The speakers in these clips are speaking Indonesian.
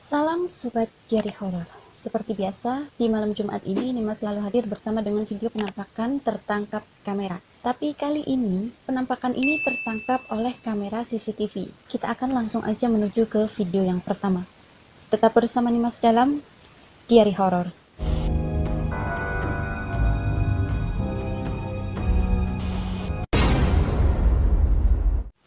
Salam Sobat Diary Horor. Seperti biasa, di malam Jumat ini Nima selalu hadir bersama dengan video penampakan tertangkap kamera. Tapi kali ini, penampakan ini tertangkap oleh kamera CCTV. Kita akan langsung aja menuju ke video yang pertama. Tetap bersama Nimas dalam Diary Horor.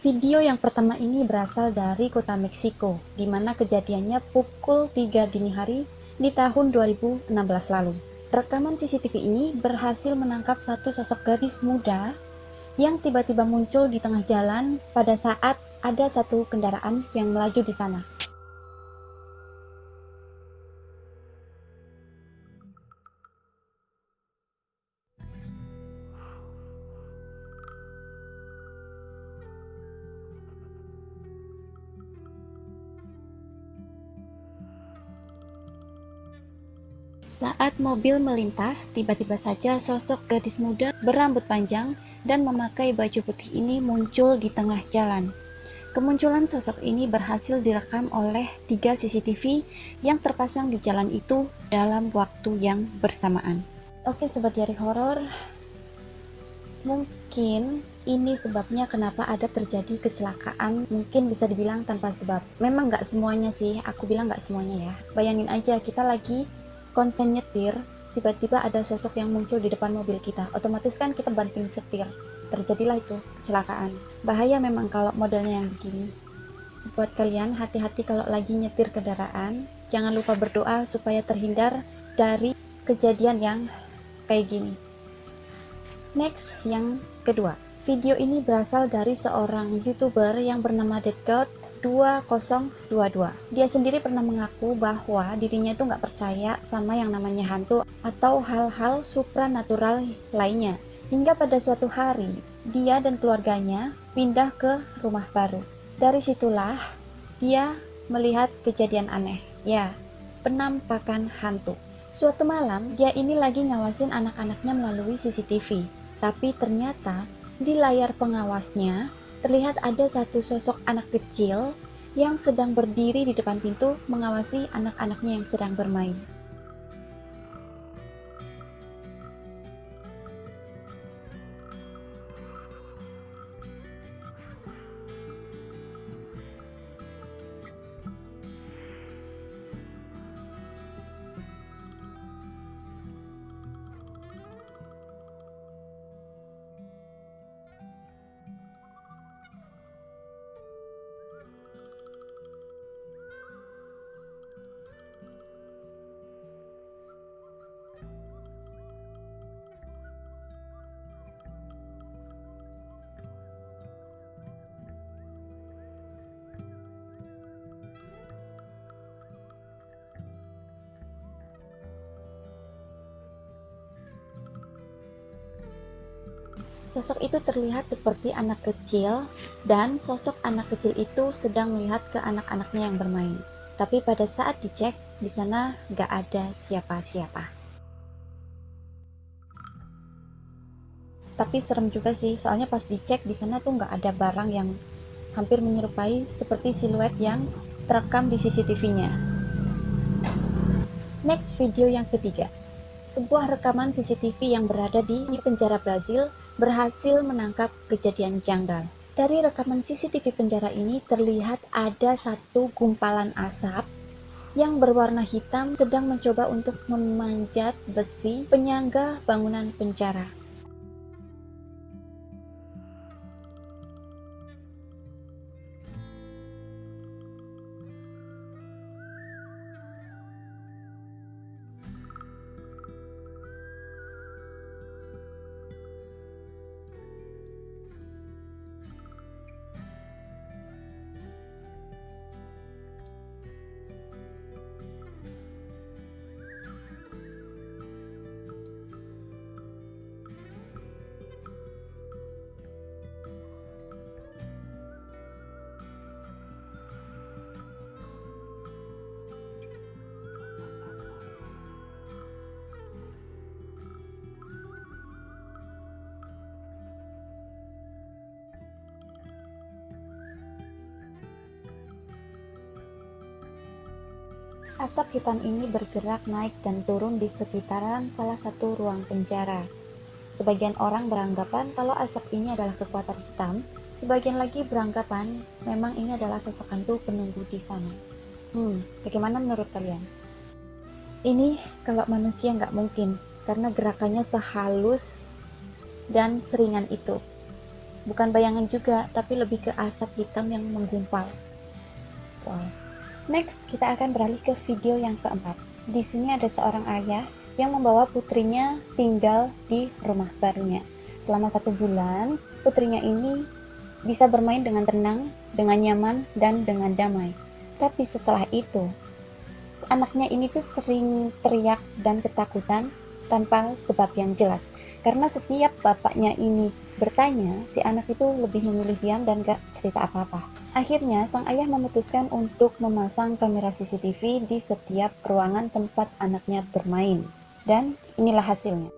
Video yang pertama ini berasal dari kota Meksiko, di mana kejadiannya pukul 3 dini hari di tahun 2016 lalu. Rekaman CCTV ini berhasil menangkap satu sosok gadis muda yang tiba-tiba muncul di tengah jalan pada saat ada satu kendaraan yang melaju di sana. Saat mobil melintas, tiba-tiba saja sosok gadis muda berambut panjang dan memakai baju putih ini muncul di tengah jalan. Kemunculan sosok ini berhasil direkam oleh 3 CCTV yang terpasang di jalan itu dalam waktu yang bersamaan. Oke Sobat Diary Horor, mungkin ini sebabnya kenapa ada terjadi kecelakaan, mungkin bisa dibilang tanpa sebab. Memang nggak semuanya sih, aku bilang nggak semuanya ya. Bayangin aja kita lagi konsen nyetir, tiba-tiba ada sosok yang muncul di depan mobil kita, otomatis kan kita banting setir, terjadilah itu kecelakaan. Bahaya memang kalau modelnya yang begini. Buat kalian, hati-hati kalau lagi nyetir kendaraan, jangan lupa berdoa supaya terhindar dari kejadian yang kayak gini. Next, yang kedua, video ini berasal dari seorang YouTuber yang bernama deadgod2022. Dia sendiri pernah mengaku bahwa dirinya itu nggak percaya sama yang namanya hantu atau hal-hal supranatural lainnya. Hingga pada suatu hari, dia dan keluarganya pindah ke rumah baru. Dari situlah dia melihat kejadian aneh, ya, penampakan hantu. Suatu malam, dia ini lagi ngawasin anak-anaknya melalui CCTV. Tapi ternyata di layar pengawasnya terlihat ada satu sosok anak kecil yang sedang berdiri di depan pintu mengawasi anak-anaknya yang sedang bermain. Sosok itu terlihat seperti anak kecil, dan sosok anak kecil itu sedang melihat ke anak-anaknya yang bermain. Tapi pada saat dicek, di sana nggak ada siapa-siapa. Tapi serem juga sih, soalnya pas dicek di sana tuh nggak ada barang yang hampir menyerupai seperti siluet yang terekam di CCTV-nya. Next, video yang ketiga. Sebuah rekaman CCTV yang berada di penjara Brazil berhasil menangkap kejadian janggal. Dari rekaman CCTV penjara ini terlihat ada satu gumpalan asap yang berwarna hitam sedang mencoba untuk memanjat besi penyangga bangunan penjara. Asap hitam ini bergerak naik dan turun di sekitaran salah satu ruang penjara. Sebagian orang beranggapan kalau asap ini adalah kekuatan hitam, sebagian lagi beranggapan memang ini adalah sosok hantu penunggu di sana. Bagaimana menurut kalian? Ini kalau manusia nggak mungkin, karena gerakannya sehalus dan seringan itu. Bukan bayangan juga, tapi lebih ke asap hitam yang menggumpal. Wow. Next, kita akan beralih ke video yang keempat. Di sini ada seorang ayah yang membawa putrinya tinggal di rumah barunya. Selama 1 bulan, putrinya ini bisa bermain dengan tenang, dengan nyaman, dan dengan damai. Tapi setelah itu, anaknya ini tuh sering teriak dan ketakutan tanpa sebab yang jelas. Karena setiap bapaknya ini bertanya, si anak itu lebih memilih diam dan gak cerita apa-apa. Akhirnya, sang ayah memutuskan untuk memasang kamera CCTV di setiap ruangan tempat anaknya bermain. Dan inilah hasilnya.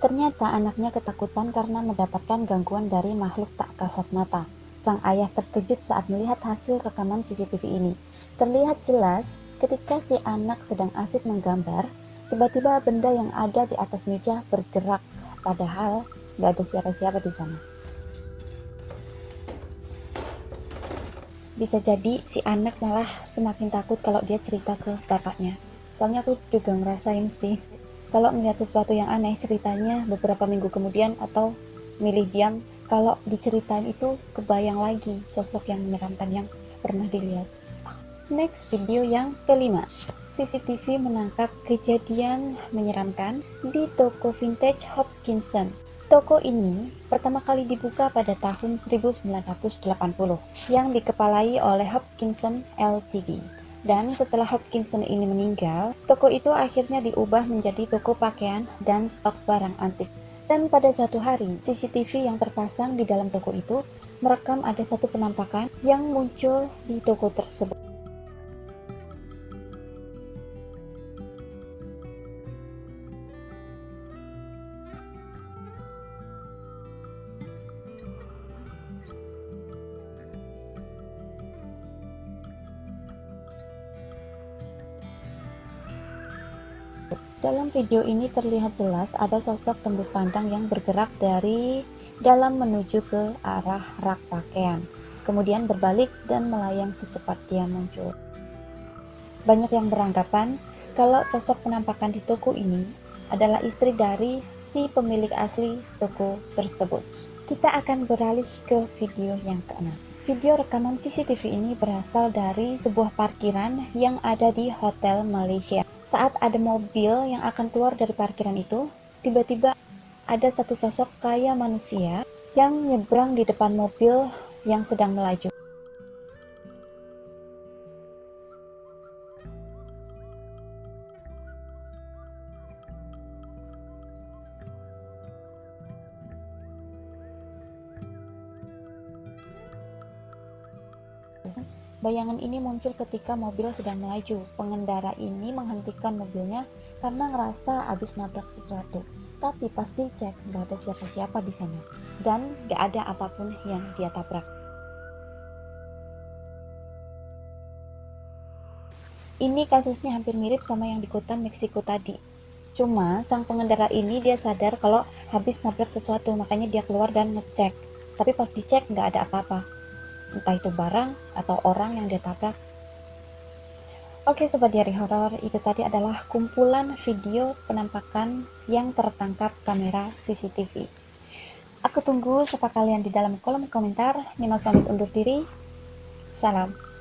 Ternyata anaknya ketakutan karena mendapatkan gangguan dari makhluk tak kasat mata. Sang ayah terkejut saat melihat hasil rekaman CCTV ini. Terlihat jelas ketika si anak sedang asik menggambar, tiba-tiba benda yang ada di atas meja bergerak, padahal gak ada siapa-siapa di sana. Bisa jadi si anak malah semakin takut kalau dia cerita ke bapaknya. Soalnya aku juga ngerasain sih, kalau melihat sesuatu yang aneh ceritanya beberapa minggu kemudian atau milih diam, kalau diceritain itu kebayang lagi sosok yang menyeramkan yang pernah dilihat. Next, video yang kelima. CCTV menangkap kejadian menyeramkan di toko vintage Hopkinson. Toko ini pertama kali dibuka pada tahun 1980 yang dikepalai oleh Hopkinson Ltd. Dan setelah Hopkinson ini meninggal, toko itu akhirnya diubah menjadi toko pakaian dan stok barang antik. Dan pada suatu hari, CCTV yang terpasang di dalam toko itu merekam ada satu penampakan yang muncul di toko tersebut. Dalam video ini terlihat jelas ada sosok tembus pandang yang bergerak dari dalam menuju ke arah rak pakaian, kemudian berbalik dan melayang secepat dia muncul. Banyak yang beranggapan kalau sosok penampakan di toko ini adalah istri dari si pemilik asli toko tersebut. Kita akan beralih ke video yang keenam. Video rekaman CCTV ini berasal dari sebuah parkiran yang ada di Hotel Malaysia. Saat ada mobil yang akan keluar dari parkiran itu, tiba-tiba ada satu sosok kayak manusia yang nyebrang di depan mobil yang sedang melaju. Bayangan ini muncul ketika mobil sedang melaju. Pengendara ini menghentikan mobilnya karena ngerasa habis nabrak sesuatu. Tapi pas dicek, nggak ada siapa-siapa di sana. Dan nggak ada apapun yang dia tabrak. Ini kasusnya hampir mirip sama yang di kota Meksiko tadi. Cuma sang pengendara ini dia sadar kalau habis nabrak sesuatu, makanya dia keluar dan ngecek. Tapi pas dicek nggak ada apa-apa. entah itu barang atau orang yang dia tabrak. Oke Sobat Diari Horor, itu tadi adalah kumpulan video penampakan yang tertangkap kamera CCTV. Aku tunggu serta kalian di dalam kolom komentar. Nimas pamit undur diri. Salam.